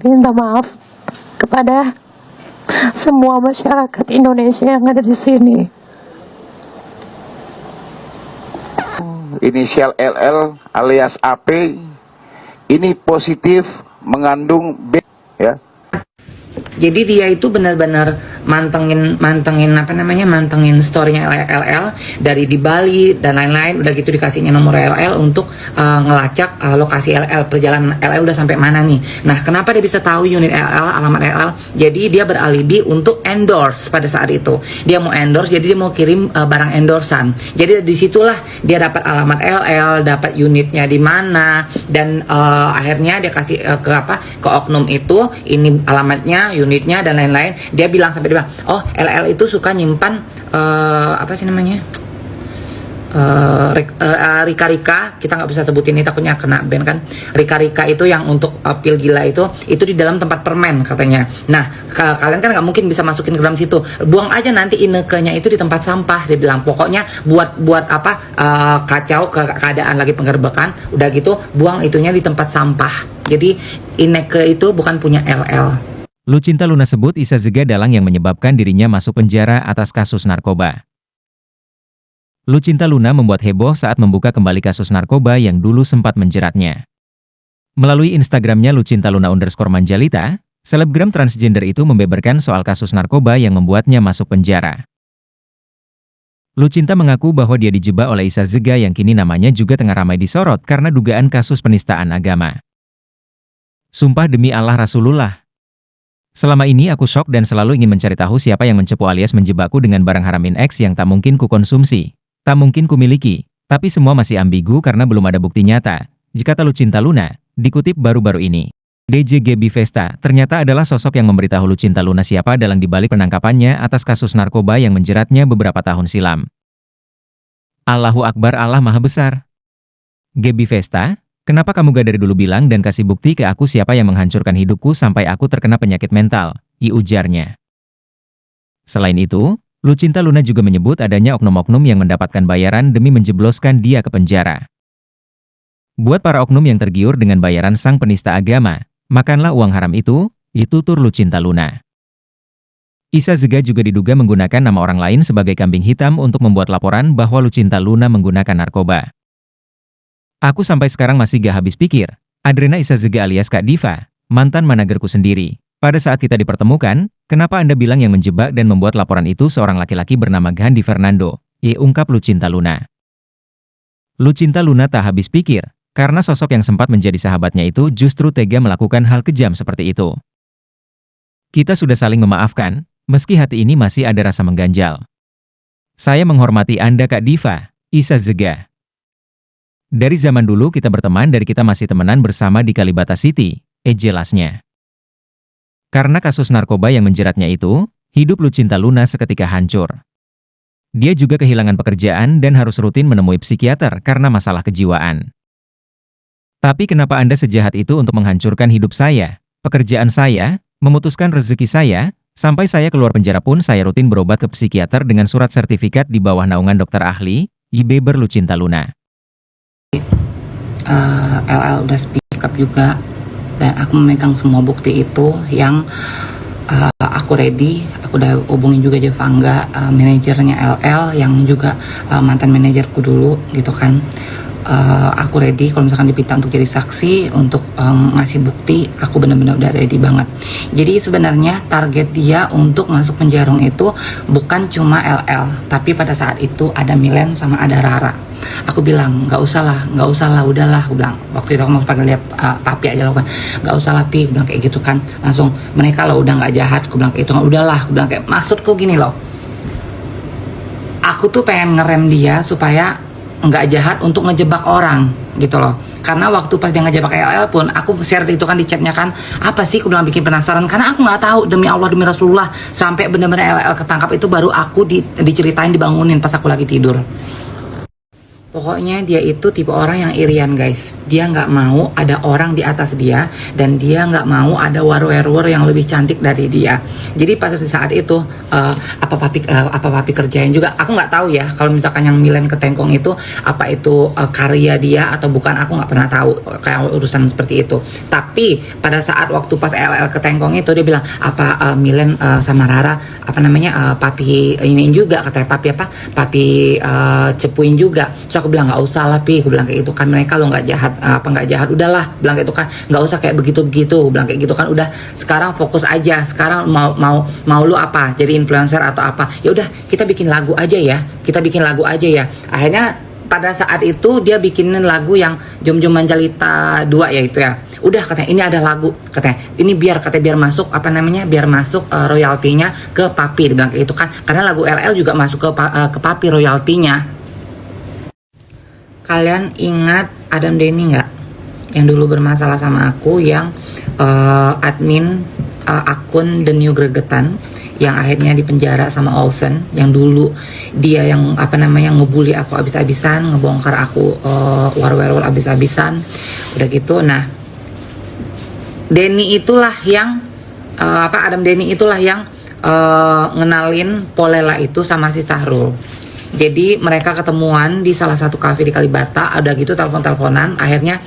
minta maaf kepada semua masyarakat Indonesia yang ada di sini. Inisial LL alias AP ini positif mengandung B, ya. Jadi dia itu benar-benar mantengin storynya LL dari di Bali dan lain-lain. Udah gitu dikasihnya nomor LL untuk ngelacak lokasi LL, perjalanan LL udah sampai mana nih. Nah, kenapa dia bisa tahu unit LL, alamat LL? Jadi dia beralibi untuk endorse pada saat itu. Dia mau endorse, jadi dia mau kirim barang endorsan. Jadi disitulah dia dapat alamat LL, dapat unitnya di mana, dan akhirnya dia kasih ke oknum itu, ini alamatnya, unitnya dan lain-lain. Dia bilang sampai dia bilang, oh LL itu suka nyimpan Rika-Rika, kita nggak bisa sebutin ini takutnya kena ban kan. Rika-Rika itu yang untuk pil gila itu di dalam tempat permen katanya. Nah, kalian kan nggak mungkin bisa masukin ke dalam situ, buang aja nanti inekenya itu di tempat sampah. Dia bilang pokoknya buat kacau keadaan lagi penggerbekan, udah gitu buang itunya di tempat sampah. Jadi ineke itu bukan punya LL. Lucinta Luna sebut Isa Zega dalang yang menyebabkan dirinya masuk penjara atas kasus narkoba. Lucinta Luna membuat heboh saat membuka kembali kasus narkoba yang dulu sempat menjeratnya. Melalui Instagramnya Lucinta_Luna_Manjalita, selebgram transgender itu membeberkan soal kasus narkoba yang membuatnya masuk penjara. Lucinta mengaku bahwa dia dijebak oleh Isa Zega yang kini namanya juga tengah ramai disorot karena dugaan kasus penistaan agama. Sumpah demi Allah Rasulullah. Selama ini aku shock dan selalu ingin mencari tahu siapa yang mencepu alias menjebakku dengan barang haramin X yang tak mungkin ku konsumsi, tak mungkin ku miliki, tapi semua masih ambigu karena belum ada bukti nyata. Kata Lucinta Luna, dikutip baru-baru ini. DJ Gaby Vesta ternyata adalah sosok yang memberitahu Lucinta Luna siapa dalang dibalik penangkapannya atas kasus narkoba yang menjeratnya beberapa tahun silam. Allahu Akbar, Allah Maha Besar. Gaby Vesta, kenapa kamu gak dari dulu bilang dan kasih bukti ke aku siapa yang menghancurkan hidupku sampai aku terkena penyakit mental, ujarnya. Selain itu, Lucinta Luna juga menyebut adanya oknum-oknum yang mendapatkan bayaran demi menjebloskan dia ke penjara. Buat para oknum yang tergiur dengan bayaran sang penista agama, makanlah uang haram itu, tutur Lucinta Luna. Isa Zega juga diduga menggunakan nama orang lain sebagai kambing hitam untuk membuat laporan bahwa Lucinta Luna menggunakan narkoba. Aku sampai sekarang masih gak habis pikir, Adrena Isa Zega alias Kak Diva, mantan managerku sendiri. Pada saat kita dipertemukan, kenapa Anda bilang yang menjebak dan membuat laporan itu seorang laki-laki bernama Gandhi Fernando? Ungkap Lucinta Luna. Lucinta Luna tak habis pikir, karena sosok yang sempat menjadi sahabatnya itu justru tega melakukan hal kejam seperti itu. Kita sudah saling memaafkan, meski hati ini masih ada rasa mengganjal. Saya menghormati Anda Kak Diva, Isa Zega. Dari zaman dulu kita berteman dari kita masih temenan bersama di Kalibata City, jelasnya. Karena kasus narkoba yang menjeratnya itu, hidup Lucinta Luna seketika hancur. Dia juga kehilangan pekerjaan dan harus rutin menemui psikiater karena masalah kejiwaan. Tapi kenapa Anda sejahat itu untuk menghancurkan hidup saya, pekerjaan saya, memutuskan rezeki saya, sampai saya keluar penjara pun saya rutin berobat ke psikiater dengan surat sertifikat di bawah naungan dokter ahli, beber Lucinta Luna. LL udah speak up juga dan aku memegang semua bukti itu yang aku ready. Aku udah hubungin juga Jevangga, manajernya LL yang juga mantan manajerku dulu gitu kan. Aku ready kalau misalkan dipinta untuk jadi saksi untuk ngasih bukti, aku benar-benar udah ready banget. Jadi sebenarnya target dia untuk masuk penjara itu bukan cuma LL, tapi pada saat itu ada Milen sama ada Rara. Aku bilang nggak usah lah, udahlah. Aku bilang waktu itu aku mau panggil dia papi aja lah kan, nggak usah lah pi, aku bilang kayak gitu kan. Langsung mereka lo udah nggak jahat, aku bilang kayak itu, udahlah. Aku bilang kayak maksudku gini loh, aku tuh pengen ngerem dia supaya nggak jahat untuk ngejebak orang gitu loh. Karena waktu pas dia ngejebak LL pun aku share itu kan di chatnya kan, apa sih aku bilang bikin penasaran karena aku nggak tahu, demi Allah demi Rasulullah, sampai benar-benar LL ketangkap itu baru aku diceritain, dibangunin pas aku lagi tidur. Pokoknya dia itu tipe orang yang irian guys. Dia nggak mau ada orang di atas dia, dan dia nggak mau ada warwer yang lebih cantik dari dia. Jadi pada saat itu apa papi kerjain juga, aku nggak tahu ya. Kalau misalkan yang Milen ke Tengkong itu apa itu karya dia atau bukan, aku nggak pernah tahu kayak urusan seperti itu. Tapi pada saat waktu pas LL ke Tengkong itu dia bilang apa Milen sama Rara apa namanya papi ini juga, katanya papi cepuin juga. So aku bilang nggak usah lah Pi, aku bilang kayak gitu kan, mereka lo nggak jahat nggak jahat, udahlah bilang kayak itu kan, nggak usah kayak begitu bilang kayak gitu kan, udah sekarang fokus aja, sekarang mau lu apa, jadi influencer atau apa, ya udah kita bikin lagu aja ya, akhirnya pada saat itu dia bikinin lagu yang Jom-Jom Manjalita 2 ya itu ya. Udah katanya ini ada lagu, katanya ini biar masuk biar masuk royaltinya ke papi, dia bilang kayak gitu kan, karena lagu LL juga masuk ke papi royaltinya. Kalian ingat Adam Denny nggak? Yang dulu bermasalah sama aku, yang admin akun The New Gregetan, yang akhirnya dipenjara sama Olsen, yang dulu dia yang ngebully aku abis-abisan, ngebongkar aku war-werwol abis-abisan, udah gitu. Nah, Denny itulah yang Adam Denny itulah yang ngenalin Polela itu sama si Sahrul. Jadi mereka ketemuan di salah satu kafe di Kalibata, ada gitu telepon-teleponan, akhirnya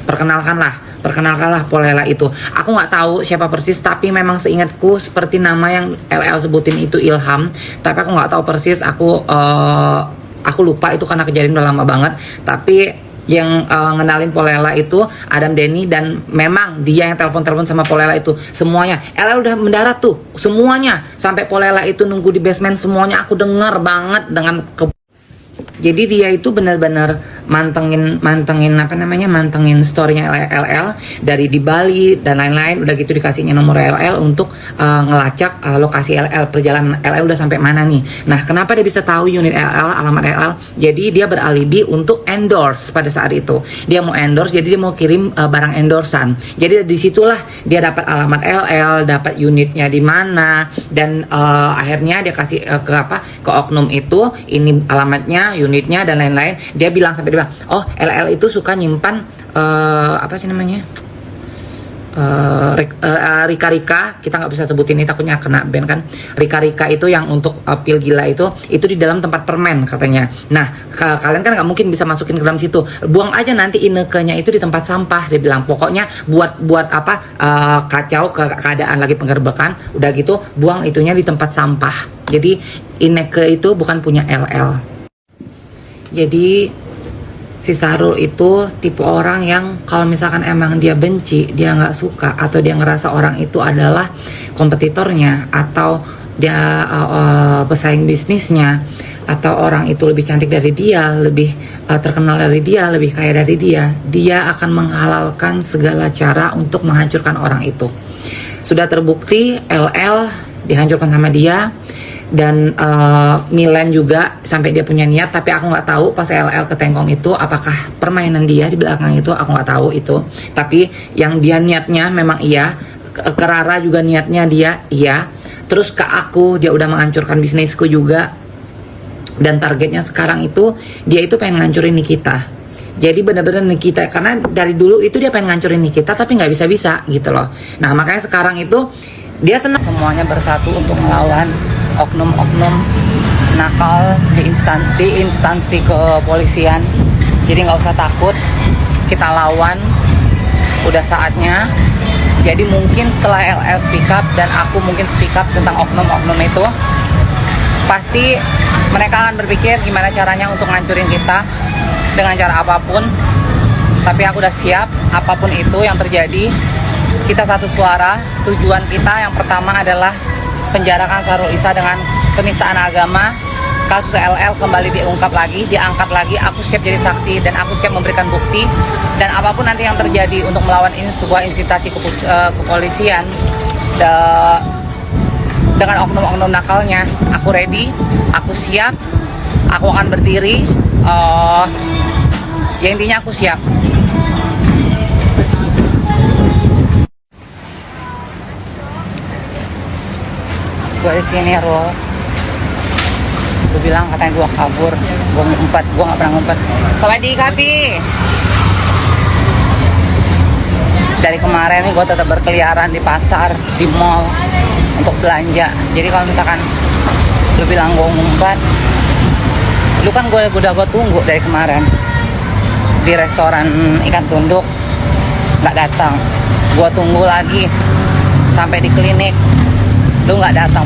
perkenalkanlah Polela itu. Aku nggak tahu siapa persis, tapi memang seingatku seperti nama yang LL sebutin itu Ilham, tapi aku nggak tahu persis, aku lupa itu karena kejadian udah lama banget. Tapi yang ngenalin Polela itu Adam Denny, dan memang dia yang telepon sama Polela itu semuanya. LL udah mendarat tuh semuanya, sampai Polela itu nunggu di basement, semuanya aku dengar banget dengan jadi dia itu benar-benar mantengin storynya LL dari di Bali dan lain-lain. Udah gitu dikasihnya nomor LL untuk ngelacak lokasi LL, perjalanan LL udah sampai mana nih. Nah, kenapa dia bisa tahu unit LL, alamat LL? Jadi dia beralibi untuk endorse pada saat itu. Dia mau endorse, jadi dia mau kirim barang endorsan. Jadi disitulah dia dapat alamat LL, dapat unitnya di mana, dan akhirnya dia kasih ke oknum itu, ini alamatnya, unitnya dan lain-lain. Dia bilang sampai dia bilang, oh LL itu suka nyimpan Rika, kita nggak bisa sebutin ini takutnya kena ban kan. Rika itu yang untuk pil gila itu di dalam tempat permen katanya. Nah, kalian kan nggak mungkin bisa masukin ke dalam situ, buang aja nanti inekenya itu di tempat sampah, dia bilang. Pokoknya buat kacau keadaan lagi penggerbekan, udah gitu buang itunya di tempat sampah. Jadi ineke itu bukan punya LL. Jadi si Sahrul itu tipe orang yang kalau misalkan emang dia benci, dia nggak suka, atau dia ngerasa orang itu adalah kompetitornya, atau dia pesaing bisnisnya, atau orang itu lebih cantik dari dia, lebih terkenal dari dia, lebih kaya dari dia akan menghalalkan segala cara untuk menghancurkan orang itu. Sudah terbukti LL dihancurkan sama dia, dan Milen juga sampai dia punya niat, tapi aku nggak tahu pas LL ke Tengkong itu apakah permainan dia di belakang itu, aku nggak tahu itu. Tapi yang dia niatnya memang iya, ke Rara juga niatnya dia iya, terus ke aku dia udah menghancurkan bisnisku juga, dan targetnya sekarang itu dia itu pengen ngancurin Nikita. Jadi benar-benar Nikita, karena dari dulu itu dia pengen ngancurin Nikita tapi nggak bisa gitu loh. Nah, makanya sekarang itu dia senang semuanya bersatu untuk melawan oknum-oknum nakal di instansi kepolisian. Jadi nggak usah takut, kita lawan, udah saatnya. Jadi mungkin setelah LL speak up dan aku mungkin speak up tentang oknum-oknum itu, pasti mereka akan berpikir gimana caranya untuk ngancurin kita dengan cara apapun. Tapi aku udah siap, apapun itu yang terjadi, kita satu suara. Tujuan kita yang pertama adalah penjarakan Sahrul Isa dengan penistaan agama. Kasus LL kembali diungkap lagi, diangkat lagi. Aku siap jadi saksi dan aku siap memberikan bukti. Dan apapun nanti yang terjadi untuk melawan ini sebuah instansi kepolisian dengan oknum-oknum nakalnya, aku ready, aku siap, aku akan berdiri. Ya intinya aku siap. Gue di sini roll. Lu bilang katanya gua kabur, gua ngumpet, gua nggak pernah ngumpet. Sawadee Kapi. Dari kemarin gue tetap berkeliaran di pasar, di mall untuk belanja. Jadi kalau misalkan lu bilang gue ngumpet, lu kan gue tunggu dari kemarin di restoran ikan tunduk, nggak datang. Gue tunggu lagi sampai di klinik, lu nggak datang.